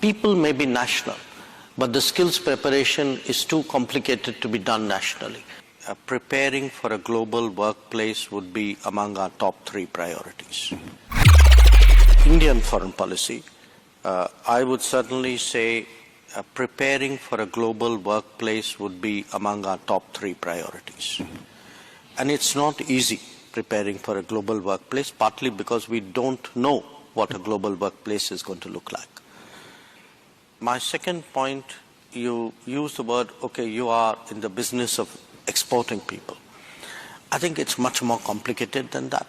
People may be national, but the skills preparation is too complicated to be done nationally. Preparing for a global workplace would be among our top 3 priorities. Indian foreign policy, I would certainly say preparing for a global workplace would be among our top 3 priorities. And it's not easy preparing for a global workplace, partly because we don't know what a global workplace is going to look like. My second point, you use the word, okay, you are in the business of exporting people. I think it's much more complicated than that.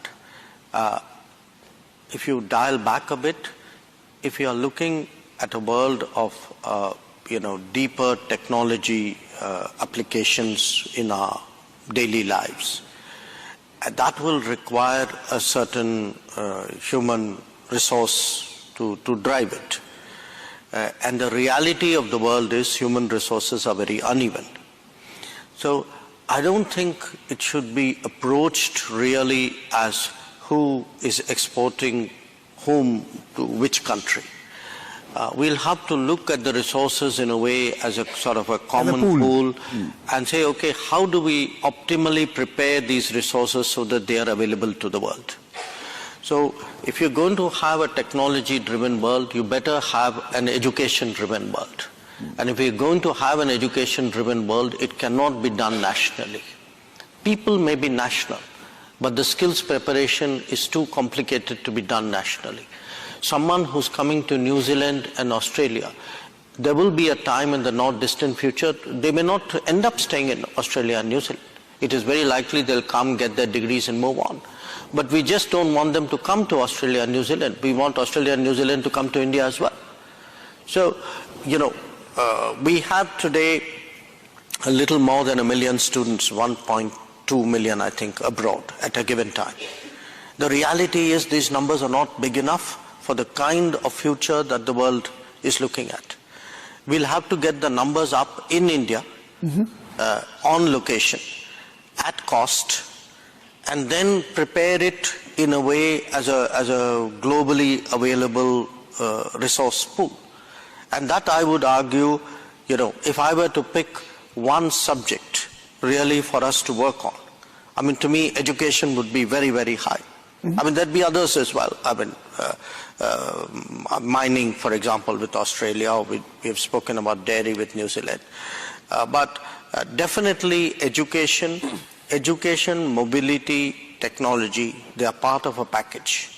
If you dial back a bit, if you are looking at a world of deeper technology applications in our daily lives, that will require a certain human resource to drive it. And the reality of the world is human resources are very uneven. So I don't think it should be approached really as who is exporting whom to which country. We'll have to look at the resources in a way as a sort of a common pool and say, okay, how do we optimally prepare these resources so that they are available to the world? So if you're going to have a technology-driven world, you better have an education-driven world. And if you're going to have an education-driven world, it cannot be done nationally. People may be national, but the skills preparation is too complicated to be done nationally. Someone who's coming to New Zealand and Australia, there will be a time in the not distant future, they may not end up staying in Australia and New Zealand. It is very likely they'll come, get their degrees and move on. But we just don't want them to come to Australia and New Zealand. We want Australia and New Zealand to come to India as well. So, we have today a little more than 1 million students, 1.2 million, I think, abroad at a given time. The reality is these numbers are not big enough for the kind of future that the world is looking at. We'll have to get the numbers up in India, on location, at cost, and then prepare it in a way as a globally available resource pool. And that, I would argue, if I were to pick one subject really for us to work on, I mean, to me, education would be very, very high. I mean, there'd be others as well. I mean, mining, for example, with Australia, or we have spoken about dairy with New Zealand. But definitely education, mobility, technology, they are part of a package.